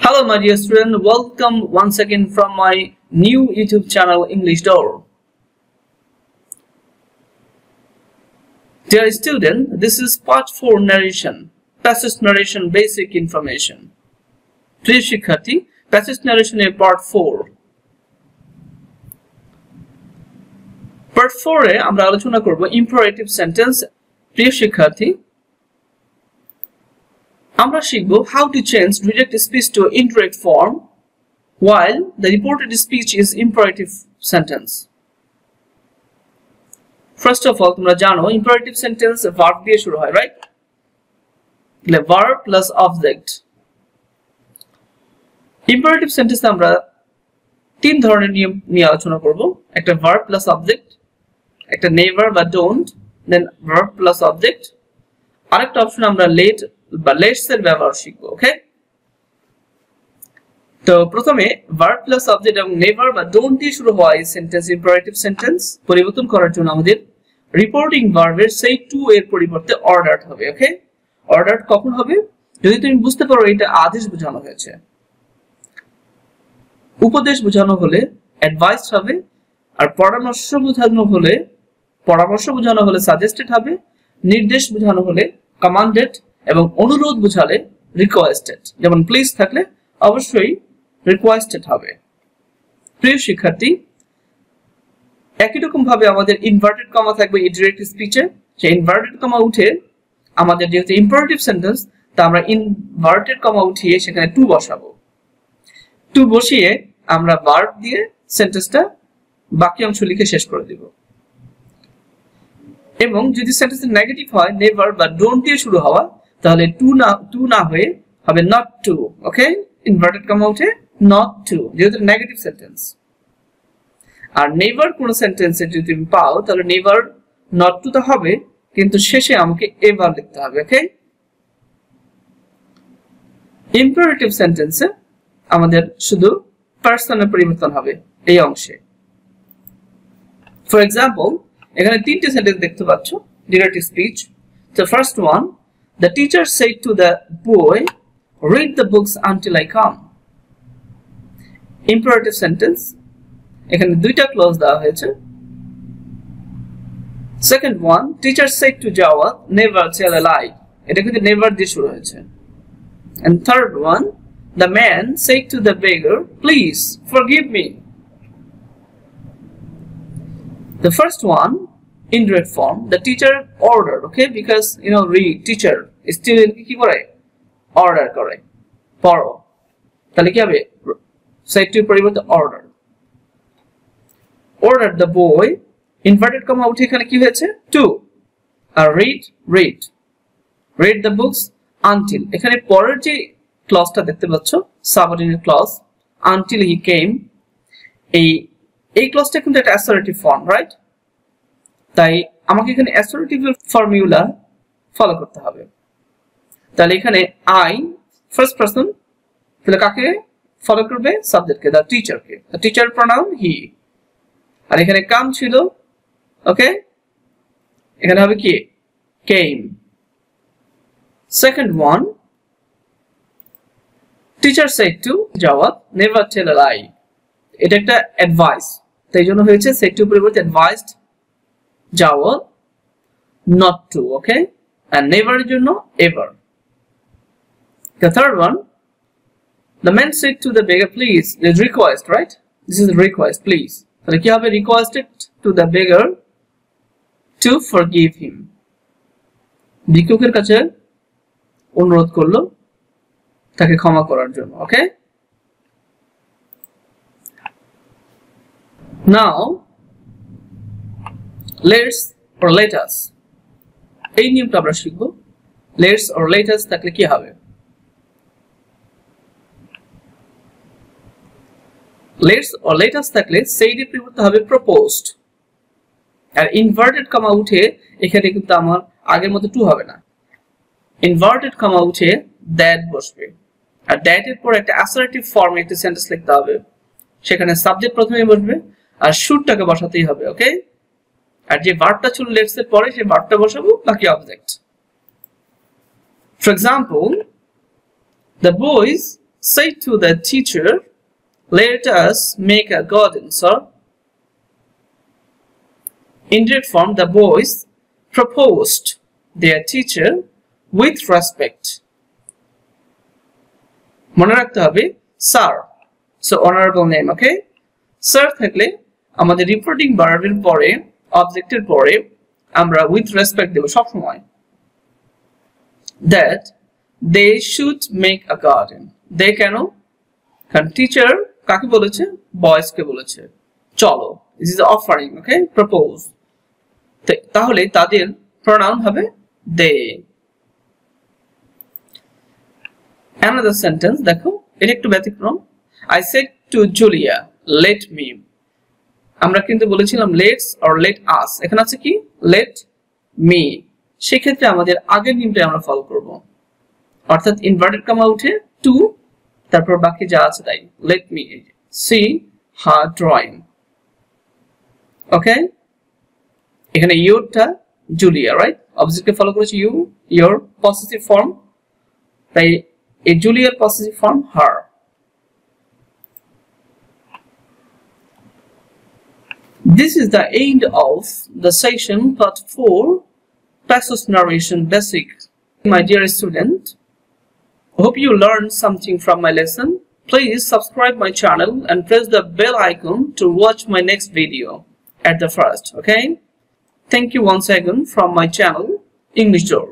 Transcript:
Hello my dear student, welcome once again from my new YouTube channel English Door. Dear student, this is part 4 narration, passage narration basic information. প্রিয় শিক্ষার্থী, passage narration এর part 4. Part 4 এ আমরা আলোচনা করব imperative sentence. প্রিয় শিক্ষার্থী, আমরা শিখব how to change direct speech to indirect form while the reported speech is imperative sentence. First of all, তোমরা জানো imperative sentence verb দিয়ে শুরু হয়, right? মানে verb plus object. Imperative sentence আমরা তিন ধরনের নিয়ম নিয়ে আলোচনা করব। একটা verb plus object, একটা never বা don't, then verb plus object. আরেকটা অপশন আমরা let বা লেটস এর ব্যবহার শিখব, ওকে? তো প্রথমে ভার্ব প্লাস অবজেক্ট এবং নেভার বা ডোন্ট দিয়ে শুরু হওয়া এই সেন্টেন্স ইম্পারেটিভ সেন্টেন্স পরিবর্তন করার জন্য আমাদের রিপোর্টিং ভার্বের সেই টু এর পরিবর্তে অর্ডারড হবে, ওকে? অর্ডারড কখন হবে? যদি তুমি বুঝতে পারো এটা আদেশ বোঝানো হয়েছে। উপদেশ বোঝানো হলে অ্যাডভাইস হবে, আর পরামর্শ বোঝানো হলে সাজেস্টেড হবে, নির্দেশ বোঝানো হলে কমান্ডেড এবং অনুরোধ বোঝালে রিকোয়েস্টেড। যেমন প্লিজ থাকলে অবশ্যই রিকোয়েস্টেড হবে। প্রিয় শিক্ষার্থী, একই রকম ভাবে আমাদের ইনভার্টেড কমা থাকবে ইনডিরেক্ট স্পিচে। সেই ইনভার্টেড কমা উঠে আমাদের যেহেতু ইম্পারেটিভ সেন্টেন্স, তা আমরা ইনভার্টেড কমা উঠিয়ে সেখানে টু বসাবো। টু বসিয়ে আমরা ভার্ব দিয়ে সেন্টেন্সটা বাকি অংশ লিখে শেষ করে দিব। এবং যদি সেন্টেন্স নেগেটিভ হয়, নেভার বা ডোন্ট দিয়ে শুরু হওয়া, তাহলে টু না হয়ে হবে not to, okay? Inverted comma উঠে নট টু, যেহেতু নেগেটিভ সেন্টেন্স। আর নেভার কোন সেন্টেন্সে যদি তুমি পাও, তাহলে নেভার নট টু তো হবে, কিন্তু শেষে আমাকে এভার লিখতে হবে, ওকে? ইম্পারেটিভ সেন্টেন্সে আমাদের শুধু পার্সনের পরিবর্তন হবে এই অংশে। ফর এক্সাম্পল, এখানে তিনটি সেন্টেন্স দেখতে পাচ্ছ direct speech. The first one, the teacher said to the boy, read the books until I come. Imperative sentence, এখানে দুইটা ক্লজ দেওয়া হয়েছে। Second one, teacher said to Jawad, never tell a lie. এটা কিন্তু never দিয়ে শুরু হয়েছে। And third one, the man said to the beggar, please forgive me. The first one, indirect form, the teacher ordered, okay? Because read, teacher student কি করে? Order করে, পড়ো। তাহলে কি হবে? said to পরিবর্তে order. Ordered the boy, inverted comma উঠে এখানে কি হয়েছে? to. R read the books until, এখানে পরের যে ক্লজটা দেখতে পাচ্ছ subordinate clause, until he came, এই ক্লজটা কিন্তু একটা অ্যাসার্টিভ ফর্ম, রাইট? তাই আমাকে এখানে অ্যাসার্টিভ ফর্মুলা ফলো করতে হবে। তাহলে এখানে আই ফার্স্ট পারসন, তাহলে কাকে ফলো করবে? সাবজেক্টকে, দ্য টিচারকে। The teacher pronoun he. আর এখানে কাম ছিল, ওকে? এখানে হবে কি? Came. Second one, teacher said to Jawad, never tell a lie. এটা একটা অ্যাডভাইস, তাই জন্য হয়েছে সেড টু পরিবর্তে advised Jawad not to, okay? And never এর জন্য ever. The third one, the man said to the beggar, please, is request, right? This is request, please. তাহলে কি হবে? requested to the beggar to forgive him. ভিক্ষুকের কাছে অনুরোধ করলো তাকে ক্ষমা করার জন্য, okay? Now let's or let us, এই নিয়মটা আমরা শিখব। let's or let us থাকলে কি হবে? let's or let us থাকলে said এর পরিবর্তে হবে proposed। আর ইনভার্টেড কমা উঠে এখানে কিন্তু আমার আগের মতো টু হবে না, ইনভার্টেড কমা উঠে that বসবে। আর that এর পর একটা অ্যাসার্টিভ ফর্মে একটা সেন্টেন্স লিখতে হবে, সেখানে সাবজেক্ট প্রথমে বসবে আর শুডটাকে বসাতেই হবে, ওকে? আর যে ভার্বটা ছিল লেটস এর পরে সেই ভার্বটা বসাবো, বাকি object. For example, the boys said to the teacher, "Let us make a garden, sir." Indirect form, the boys proposed their teacher with respect. মনে রাখতে হবে স্যার, সো অনারেবল নেম, ওকে? স্যার থাকলে আমাদের রিপোর্টিং ভার্বের পরে, অবজেক্টের পরে আমরা উইথ রেসপেক্ট দেব সব সময়। That they should make a garden. They কেন? কারণ টিচার কাকে বলেছে? বয়েজকে বলেছে। চলো, this is offering, okay? Propose. তাহলে তাদের pronoun হবে they. Another sentence দেখো, এটা একটু ব্যতিক্রম। I said to Julia, let me. আমরা কিন্তু বলেছিলাম let's or let us, এখানে আছে কি let me। সেই ক্ষেত্রে আমাদের আগের নিয়মটা আমরা ফলো করব, অর্থাৎ ইনভার্টেড কমা উঠে to, তারপর বাকি যা আছে তাই। let me see her drawing, okay? এখানে ইউরটা জুলিয়া, রাইট? অবজেক্টকে ফলো করেছে ইউ, ইউর পসেসিভ ফর্ম, তাই এই জুলিয়ার possessive form her. This is the end of the session part 4, Basic Narration Basic. My dear student, hope you learned something from my lesson. Please subscribe my channel and press the bell icon to watch my next video at the first, okay? Thank you once again from my channel, English Door.